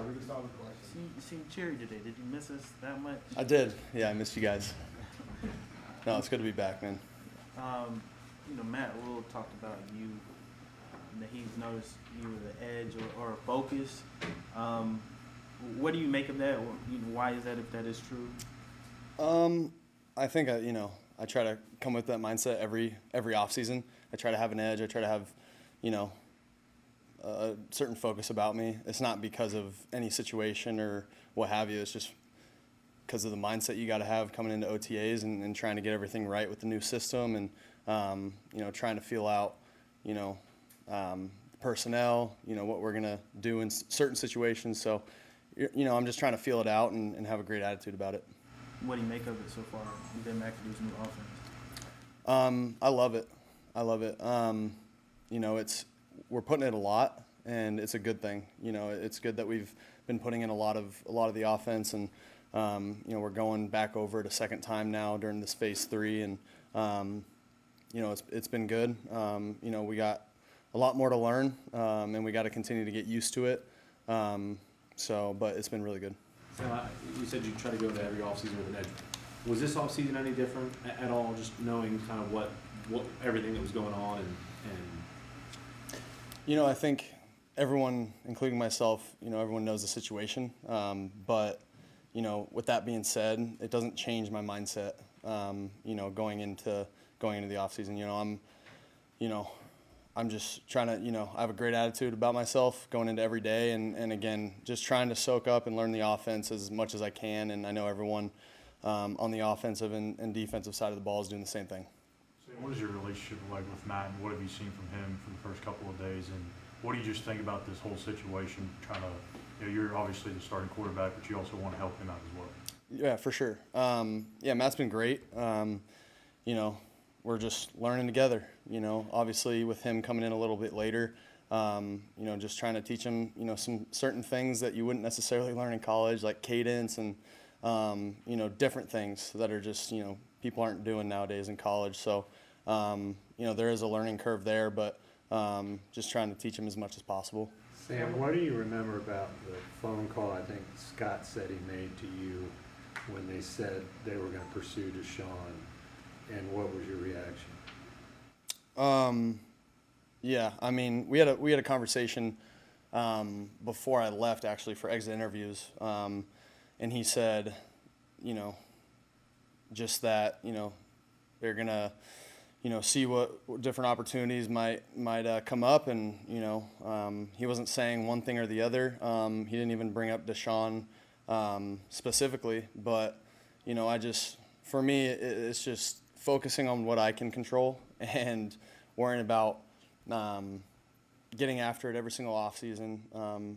We can start with the question. You seemed cheery today. Did you miss us that much? I did. Yeah, I missed you guys. No, it's good to be back, man. Matt Will talked about you, that he's noticed you with an edge or a focus. What do you make of that? Or, why is that, if that is true? I think I try to come with that mindset every offseason. I try to have an edge. I try to have, a certain focus about me. It's not because of any situation or what have you. It's just because of the mindset you got to have coming into OTAs and trying to get everything right with the new system and, trying to feel out, personnel, what we're going to do in certain situations. So, I'm just trying to feel it out and have a great attitude about it. What do you make of it so far, Ben McAdoo's new offense? I love it. We're putting in a lot, and it's a good thing. It's good that we've been putting in a lot of the offense, and we're going back over it a second time now during this phase 3, and it's been good. We got a lot more to learn, and we got to continue to get used to it. But it's been really good. So you said you try to go into every offseason with an edge. Was this offseason any different at all, just knowing kind of what everything that was going on and I think everyone, including myself, everyone knows the situation. But with that being said, it doesn't change my mindset. Going into the offseason, I'm just trying to, I have a great attitude about myself going into every day, and again, just trying to soak up and learn the offense as much as I can. And I know everyone on the offensive and defensive side of the ball is doing the same thing. So what is your relationship like with Matt, and what have you seen from him for the first couple of days? And what do you just think about this whole situation? Trying to, you're obviously the starting quarterback, but you also want to help him out as well. Yeah, for sure. Matt's been great. We're just learning together, obviously with him coming in a little bit later, just trying to teach him, some certain things that you wouldn't necessarily learn in college, like cadence and, different things that are just, people aren't doing nowadays in college. So, there is a learning curve there, but just trying to teach him as much as possible. Sam, what do you remember about the phone call I think Scott said he made to you when they said they were going to pursue Deshaun? And what was your reaction? We had a conversation before I left, actually, for exit interviews, and he said, just that they're gonna see what different opportunities might come up, and he wasn't saying one thing or the other. He didn't even bring up Deshaun specifically, but for me, it's just focusing on what I can control and worrying about getting after it every single offseason,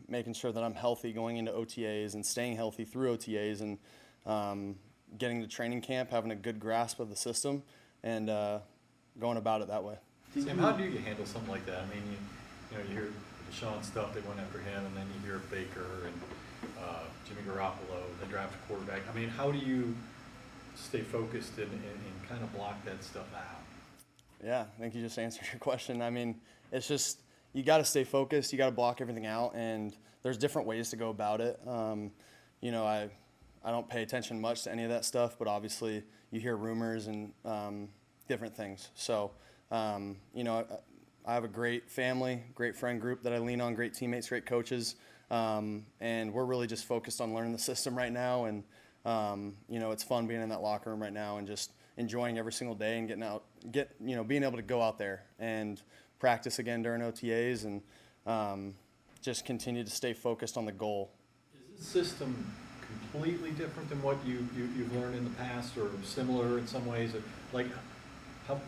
making sure that I'm healthy going into OTAs and staying healthy through OTAs, and getting to training camp, having a good grasp of the system, and going about it that way. Sam, how do you handle something like that? I mean, you hear Deshaun stuff, they went after him, and then you hear Baker and Jimmy Garoppolo, they draft a quarterback. I mean, how do you stay focused and kind of block that stuff out? Yeah, I think you just answered your question. I mean, it's just, you got to stay focused, you got to block everything out, and there's different ways to go about it. I don't pay attention much to any of that stuff, but obviously you hear rumors and different things. So, I have a great family, great friend group that I lean on, great teammates, great coaches, and we're really just focused on learning the system right now, and it's fun being in that locker room right now and just enjoying every single day and being able to go out there and practice again during OTAs and just continue to stay focused on the goal. Is this system completely different than what you've learned in the past, or similar in some ways? Like, how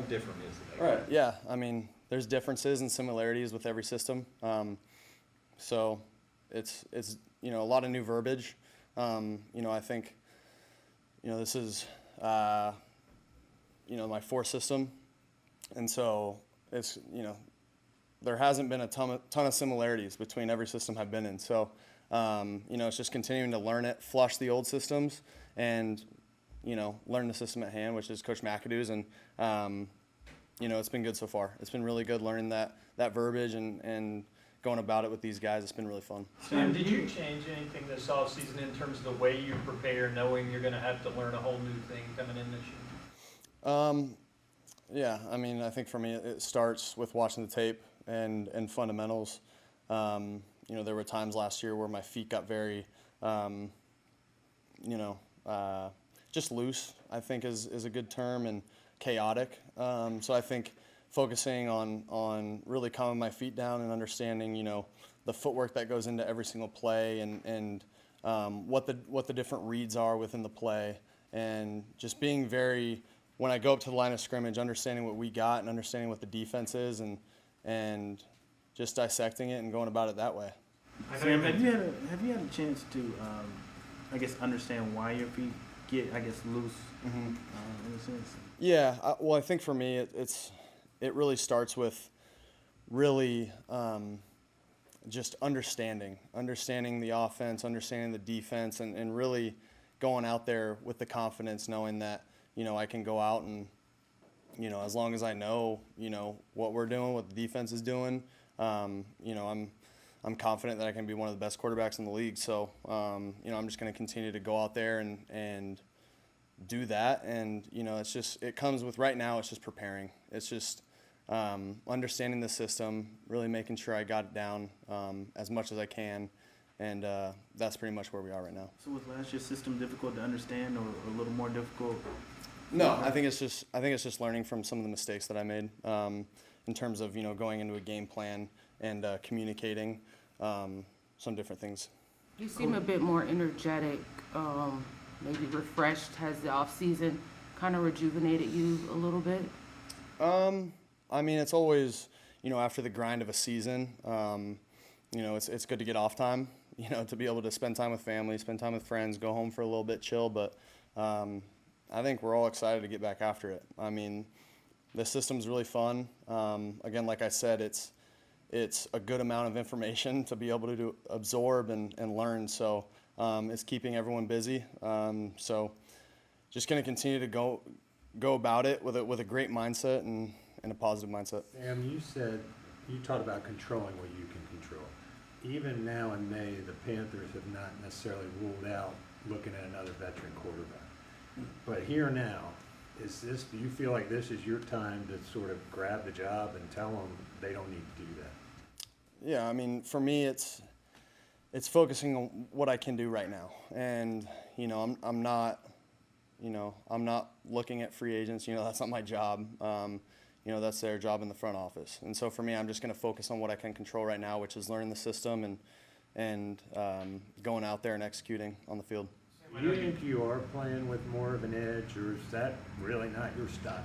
different is it? Right. Yeah. I mean, there's differences and similarities with every system. So it's a lot of new verbiage. I think this is my fourth system, and so it's there hasn't been a ton of similarities between every system I've been in. So it's just continuing to learn it, flush the old systems, and learn the system at hand, which is Coach McAdoo's, and it's been good so far. It's been really good learning that verbiage and going about it with these guys, it's been really fun. Sam, did you change anything this offseason in terms of the way you prepare, knowing you're going to have to learn a whole new thing coming in this year? Yeah, I mean, I think for me it starts with watching the tape and fundamentals. You know, there were times last year where my feet got very, just loose, I think is a good term, and chaotic. So I think focusing on really calming my feet down and understanding, you know, the footwork that goes into every single play and what the different reads are within the play, and just being very, when I go up to the line of scrimmage, understanding what we got and understanding what the defense is, and just dissecting it and going about it that way. Sam, have you had a chance to, I guess, understand why your feet get, I guess, loose in a sense? Yeah, well, I think for me, it really starts with really just understanding the offense, understanding the defense, and really going out there with the confidence, knowing that, you know, I can go out and, you know, as long as I know, you know, what we're doing, what the defense is doing, you know, I'm confident that I can be one of the best quarterbacks in the league. So, you know, I'm just going to continue to go out there and do that. And, you know, it comes with, right now, it's just preparing. It's just understanding the system, really making sure I got it down as much as I can. And that's pretty much where we are right now. So was last year's system difficult to understand, or a little more difficult? No, I think it's just learning from some of the mistakes that I made in terms of, you know, going into a game plan and communicating some different things. You seem a bit more energetic, maybe refreshed. Has the off season kind of rejuvenated you a little bit? I mean, it's always, you know, after the grind of a season, you know, it's good to get off time, you know, to be able to spend time with family, spend time with friends, go home for a little bit, chill. But I think we're all excited to get back after it. I mean, the system's really fun. Again, like I said, it's a good amount of information to be able to absorb and learn. So it's keeping everyone busy. So just going to continue to go about it with a great mindset and a positive mindset. Sam, you talked about controlling what you can control. Even now in May, the Panthers have not necessarily ruled out looking at another veteran quarterback. But here now, do you feel like this is your time to sort of grab the job and tell them they don't need to do that? Yeah, I mean, for me, it's focusing on what I can do right now. And, you know, I'm not looking at free agents. You know, that's not my job. You know, that's their job in the front office. And so for me, I'm just going to focus on what I can control right now, which is learning the system and going out there and executing on the field. Do you think you are playing with more of an edge, or is that really not your style?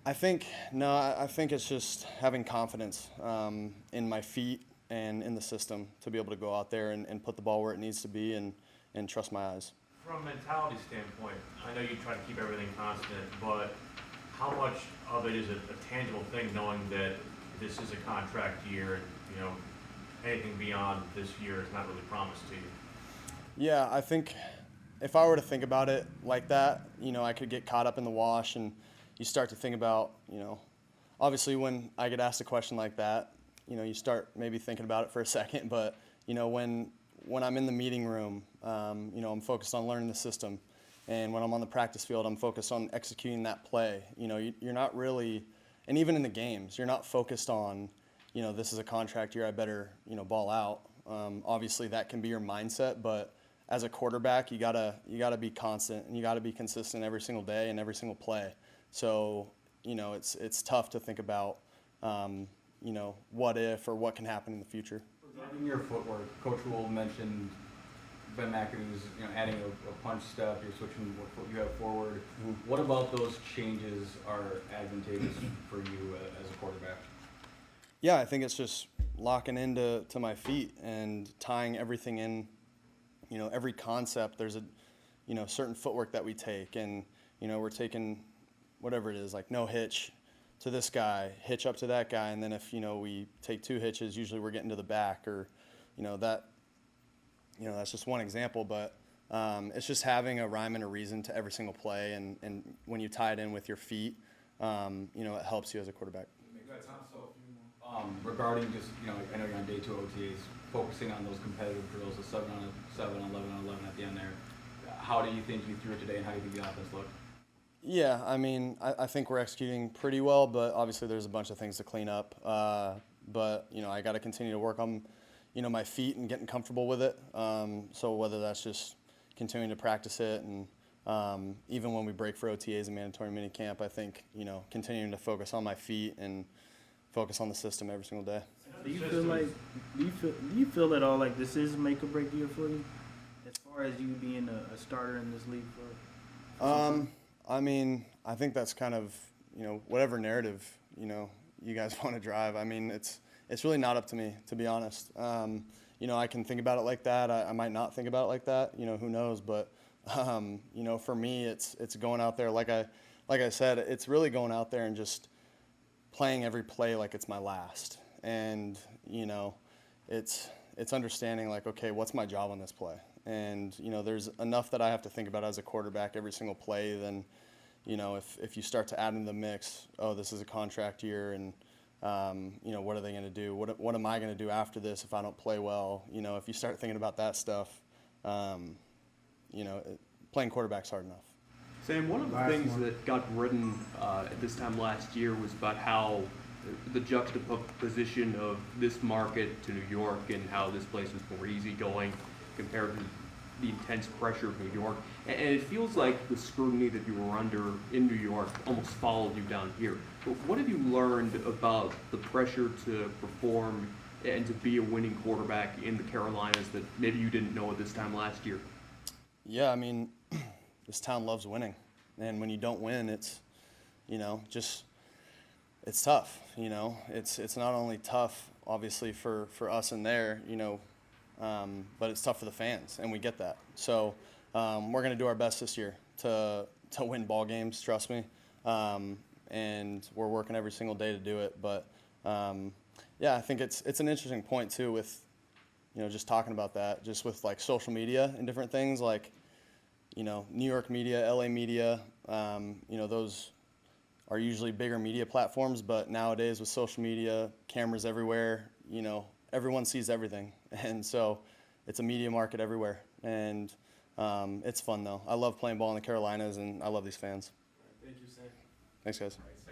I think it's just having confidence in my feet and in the system to be able to go out there and put the ball where it needs to be and trust my eyes. From a mentality standpoint, I know you try to keep everything constant, but how much of it is a tangible thing, knowing that this is a contract year and, you know, anything beyond this year is not really promised to you? Yeah, I think if I were to think about it like that, you know, I could get caught up in the wash, and you start to think about, you know, obviously when I get asked a question like that, you know, you start maybe thinking about it for a second, but, you know, when I'm in the meeting room, you know, I'm focused on learning the system. And when I'm on the practice field, I'm focused on executing that play. You know, you're not really, and even in the games, you're not focused on, you know, this is a contract year, I better, you know, ball out. Obviously that can be your mindset, but as a quarterback, you gotta be constant and you gotta be consistent every single day and every single play. So, you know, it's tough to think about, you know, what if or what can happen in the future. Regarding your footwork, Coach Wold mentioned Ben McAdoo's, you know, adding a punch step, you're switching what foot you have forward. Mm-hmm. What about those changes are advantageous for you as a quarterback? Yeah, I think it's just locking into my feet and tying everything in. You know, every concept, there's a, you know, certain footwork that we take, and, you know, we're taking whatever it is, like no hitch to this guy, hitch up to that guy, and then if, you know, we take 2 hitches, usually we're getting to the back, or, you know, that's just one example, but it's just having a rhyme and a reason to every single play, and when you tie it in with your feet, you know, it helps you as a quarterback. Regarding just, I know you're on day 2 OTAs, focusing on those competitive drills, the 7 on 7, 11 on 11 at the end there. How do you think you threw it today, and how do you think the offense looked? Yeah, I mean, I think we're executing pretty well, but obviously there's a bunch of things to clean up. But I got to continue to work on, my feet and getting comfortable with it. So whether that's just continuing to practice it, and even when we break for OTAs and mandatory minicamp, I think continuing to focus on my feet and focus on the system every single day. Do you feel at all like this is make or break year for you, as far as you being a starter in this league for? I mean, I think that's kind of whatever narrative you guys want to drive. I mean, it's really not up to me, to be honest. I can think about it like that. I might not think about it like that. Who knows? But for me, it's going out there like I said. It's really going out there and just playing every play like it's my last. And it's understanding like, okay, what's my job on this play? And there's enough that I have to think about as a quarterback every single play. Then if you start to add in the mix, oh, this is a contract year, and what are they going to do? What am I going to do after this if I don't play well? If you start thinking about that stuff, playing quarterback's hard enough. Sam, one of the things that got written at this time last year was about how the juxtaposition of this market to New York, and how this place was more easygoing compared to the intense pressure of New York. And it feels like the scrutiny that you were under in New York almost followed you down here. But what have you learned about the pressure to perform and to be a winning quarterback in the Carolinas that maybe you didn't know at this time last year? Yeah, I mean, this town loves winning. And when you don't win, it's, it's tough, It's not only tough, obviously, for us in there, but it's tough for the fans, and we get that. So we're going to do our best this year to win ball games, trust me. And we're working every single day to do it. But, I think it's an interesting point, too, with, just talking about that, just with, like, social media and different things, like, New York media, LA media, those are usually bigger media platforms, but nowadays with social media, cameras everywhere, everyone sees everything. And so it's a media market everywhere. And it's fun, though. I love playing ball in the Carolinas, and I love these fans. Thank you, Sam. Thanks, guys.